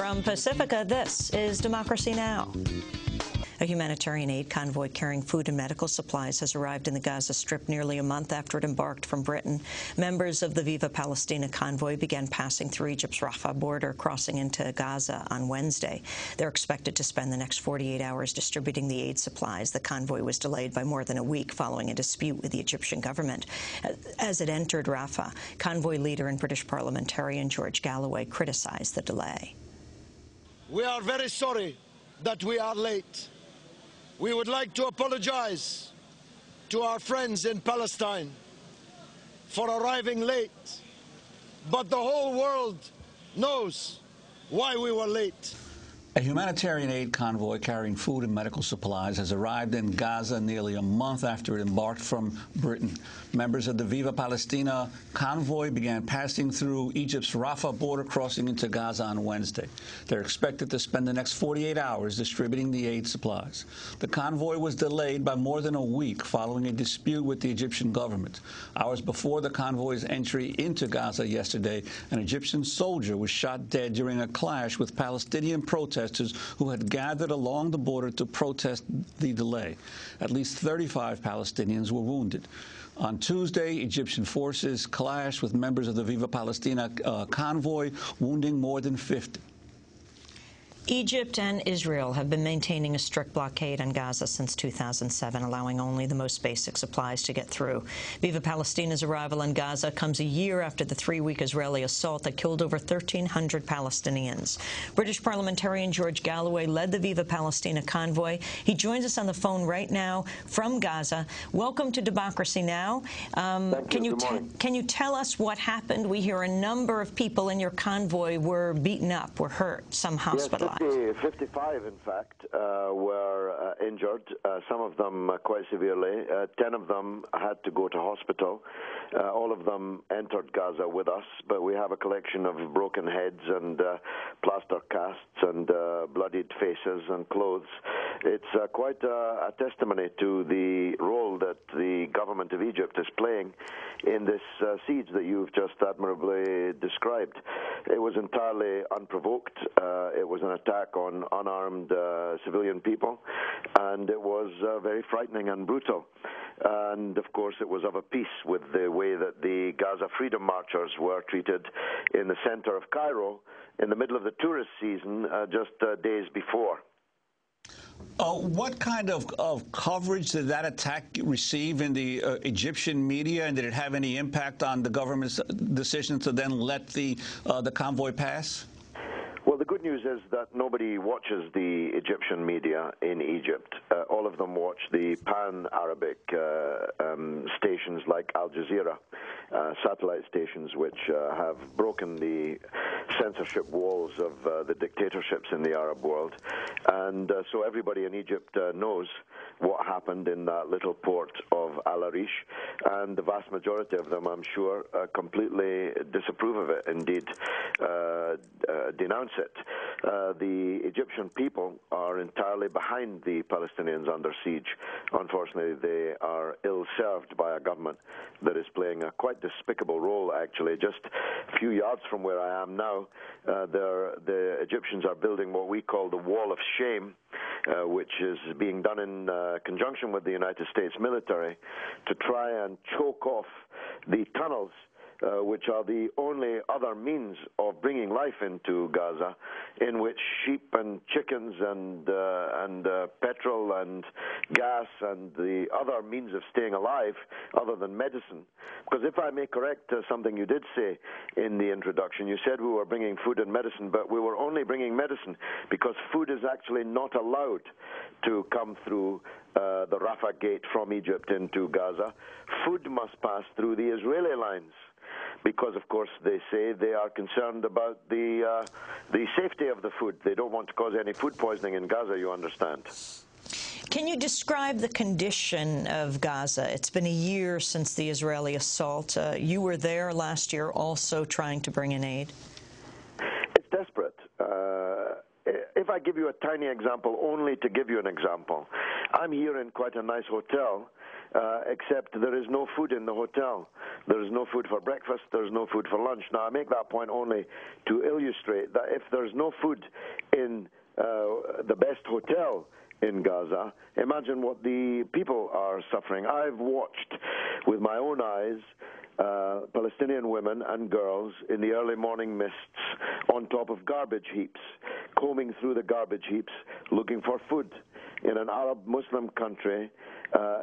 From Pacifica, this is Democracy Now! A humanitarian aid convoy carrying food and medical supplies has arrived in the Gaza Strip nearly a month after it embarked from Britain. Members of the Viva Palestina convoy began passing through Egypt's Rafah border, crossing into Gaza on Wednesday. They're expected to spend the next 48 hours distributing the aid supplies. The convoy was delayed by more than a week following a dispute with the Egyptian government. As it entered Rafah, convoy leader and British parliamentarian George Galloway criticized the delay. We are very sorry that we are late. We would like to apologize to our friends in Palestine for arriving late, but the whole world knows why we were late. A humanitarian aid convoy carrying food and medical supplies has arrived in Gaza nearly a month after it embarked from Britain. Members of the Viva Palestina convoy began passing through Egypt's Rafah border, crossing into Gaza on Wednesday. They're expected to spend the next 48 hours distributing the aid supplies. The convoy was delayed by more than a week following a dispute with the Egyptian government. Hours before the convoy's entry into Gaza yesterday, an Egyptian soldier was shot dead during a clash with Palestinian protesters who had gathered along the border to protest the delay. At least 35 Palestinians were wounded. On Tuesday, Egyptian forces clashed with members of the Viva Palestina convoy, wounding more than 50. Egypt and Israel have been maintaining a strict blockade on Gaza since 2007, allowing only the most basic supplies to get through. Viva Palestina's arrival in Gaza comes a year after the 3-week Israeli assault that killed over 1,300 Palestinians. British parliamentarian George Galloway led the Viva Palestina convoy. He joins us on the phone right now from Gaza. Welcome to Democracy Now! Can you tell us what happened? We hear a number of people in your convoy were beaten up, were hurt, some hospitalized. 55, in fact, were injured, some of them quite severely. 10 of them had to go to hospital. All of them entered Gaza with us, but we have a collection of broken heads and plaster casts and bloodied faces and clothes. It's quite a testimony to the role that the government of Egypt is playing in this siege that you've just admirably described. It was entirely unprovoked. It was an attack on unarmed civilian people, and it was very frightening and brutal. And, of course, it was of a piece with the way that the Gaza Freedom Marchers were treated in the center of Cairo in the middle of the tourist season just days before. What kind of coverage did that attack receive in the Egyptian media, and did it have any impact on the government's decision to then let the convoy pass? Well, the good news is that nobody watches the Egyptian media in Egypt. All of them watch the pan-Arabic stations like Al Jazeera, satellite stations which have broken the censorship walls of the dictatorships in the Arab world. And so everybody in Egypt knows what happened in that little port of Al Arish, and the vast majority of them, I'm sure, completely disapprove of it, indeed denounce it. The Egyptian people are entirely behind the Palestinians under siege. Unfortunately, they are ill-served by a government that is playing a quite despicable role, actually. Just a few yards from where I am now, the Egyptians are building what we call the Wall of Shame, which is being done in conjunction with the United States military to try and choke off the tunnels which are the only other means of bringing life into Gaza, in which sheep and chickens and petrol and gas and the other means of staying alive, other than medicine. Because if I may correct something you did say in the introduction, you said we were bringing food and medicine, but we were only bringing medicine because food is actually not allowed to come through the Rafah gate from Egypt into Gaza. Food must pass through the Israeli lines, because, of course, they say they are concerned about the safety of the food. They don't want to cause any food poisoning in Gaza, you understand. Can you describe the condition of Gaza? It's been a year since the Israeli assault. You were there last year also trying to bring in aid. It's desperate. If I give you a tiny example, only to give you an example, I'm here in quite a nice hotel except there is no food in the hotel. There is no food for breakfast, there's no food for lunch. Now, I make that point only to illustrate that if there's no food in the best hotel in Gaza, imagine what the people are suffering. I've watched with my own eyes Palestinian women and girls in the early morning mists on top of garbage heaps, combing through the garbage heaps looking for food in an Arab Muslim country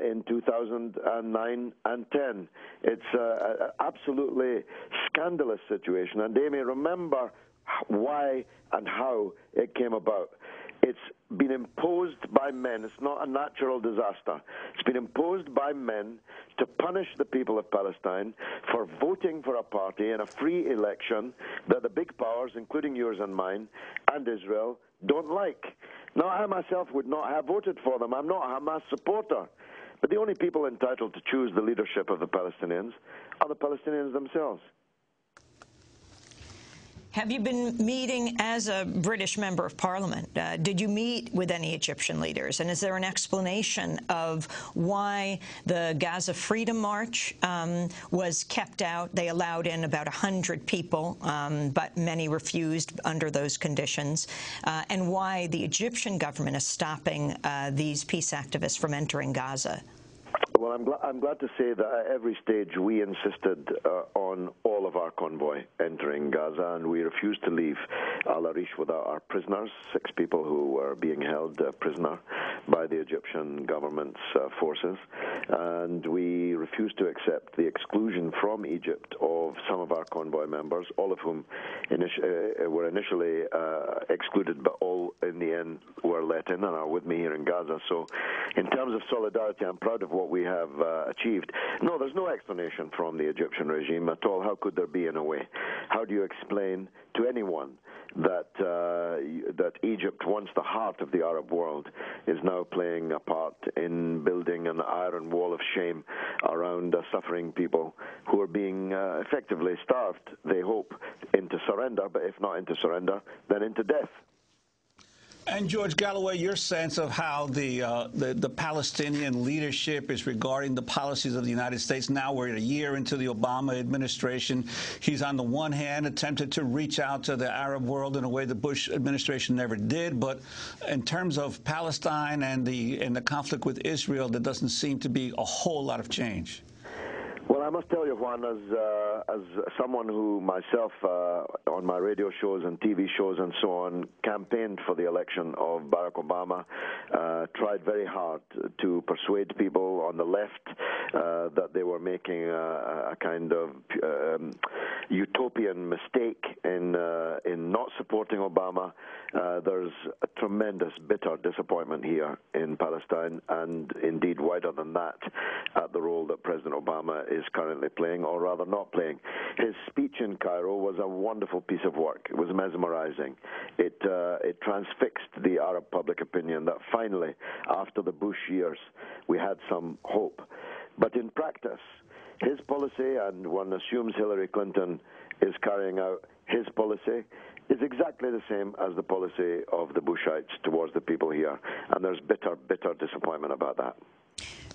in 2009 and 10. It's an absolutely scandalous situation, and they may remember why and how it came about. It's been imposed by men. It's not a natural disaster. It's been imposed by men to punish the people of Palestine for voting for a party in a free election that the big powers, including yours and mine, and Israel, don't like. Now, I myself would not have voted for them. I'm not a Hamas supporter. But the only people entitled to choose the leadership of the Palestinians are the Palestinians themselves. Have you been meeting as a British member of Parliament? Did you meet with any Egyptian leaders? And is there an explanation of why the Gaza Freedom March was kept out? They allowed in about 100 people, but many refused under those conditions, and why the Egyptian government is stopping these peace activists from entering Gaza? Well, I'm glad to say that at every stage we insisted on all of our convoy entering Gaza, and we refused to leave Al Arish without our prisoners, 6 people who were being held prisoner by the Egyptian government's forces. And we refused to accept the exclusion from Egypt of some of our convoy members, all of whom were initially excluded, but all in the end were let in and are with me here in Gaza. So in terms of solidarity, I'm proud of what we have achieved. No, there's no explanation from the Egyptian regime at all. How could there be, in a way? How do you explain to anyone that that Egypt, once the heart of the Arab world, is now playing a part in building an iron wall of shame around suffering people who are being effectively starved, they hope, into surrender, but if not into surrender, then into death. And George Galloway, your sense of how the Palestinian leadership is regarding the policies of the United States. Now we're a year into the Obama administration. He's on the one hand attempted to reach out to the Arab world in a way the Bush administration never did, but in terms of Palestine and the conflict with Israel, there doesn't seem to be a whole lot of change. Well, I must tell you, Juan, as someone who myself, on my radio shows and TV shows and so on, campaigned for the election of Barack Obama, tried very hard to persuade people on the left that they were making a kind of utopian mistake in not supporting Obama. There's a tremendous, bitter disappointment here in Palestine, and indeed wider than that, at the role that President Obama is currently playing, or rather not playing. His speech in Cairo was a wonderful piece of work. It was mesmerizing. It transfixed the Arab public opinion that finally, after the Bush years, we had some hope. But in practice, his policy, and one assumes Hillary Clinton is carrying out his policy, is exactly the same as the policy of the Bushites towards the people here. And there's bitter, bitter disappointment about that.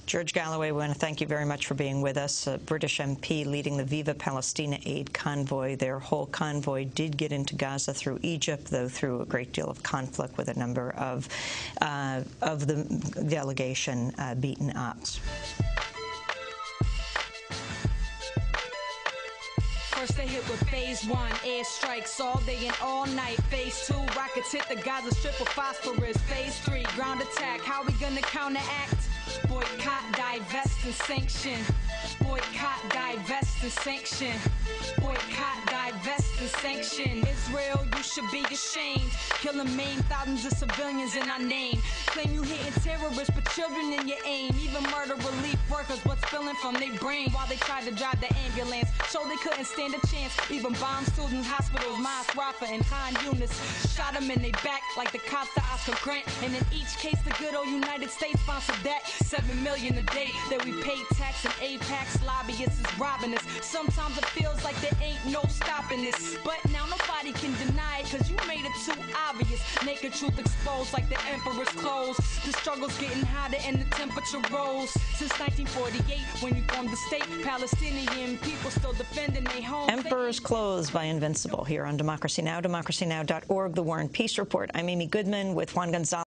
George Galloway, we want to thank you very much for being with us. A British MP leading the Viva Palestina aid convoy. Their whole convoy did get into Gaza through Egypt, though through a great deal of conflict with a number of the delegation beaten up. First they hit with phase 1, airstrikes all day and all night. Phase 2, rockets hit the Gaza Strip with phosphorus. Phase 3, ground attack, how we gonna counteract? Boycott, divest, and sanction. Boycott, divest, and sanction. Boycott, divest, and sanction. Israel, you should be ashamed. Killing maim thousands of civilians in our name. Claim you hitting terrorists, but children in your aim. Even murder relief workers, what's spilling from their brain while they tried to drive the ambulance. So they couldn't stand a chance. Even bomb students, hospitals, Mas Rafa and Khan Yunis. Shot them in their back like the cops to Oscar Grant. And in each case, the good old United States sponsored that. $7 million a day that we pay tax, and APAC's lobbyists is robbing us. Sometimes it feels like there ain't no stopping this, but now nobody can deny it, cause you made it too obvious. Naked truth exposed like the emperor's clothes. The struggle's getting hotter and the temperature rose. Since 1948, when you formed the state, Palestinian people still defending their home. Emperor's Clothes by Invincible, here on Democracy Now!, democracynow.org, The War and Peace Report. I'm Amy Goodman with Juan Gonzalez.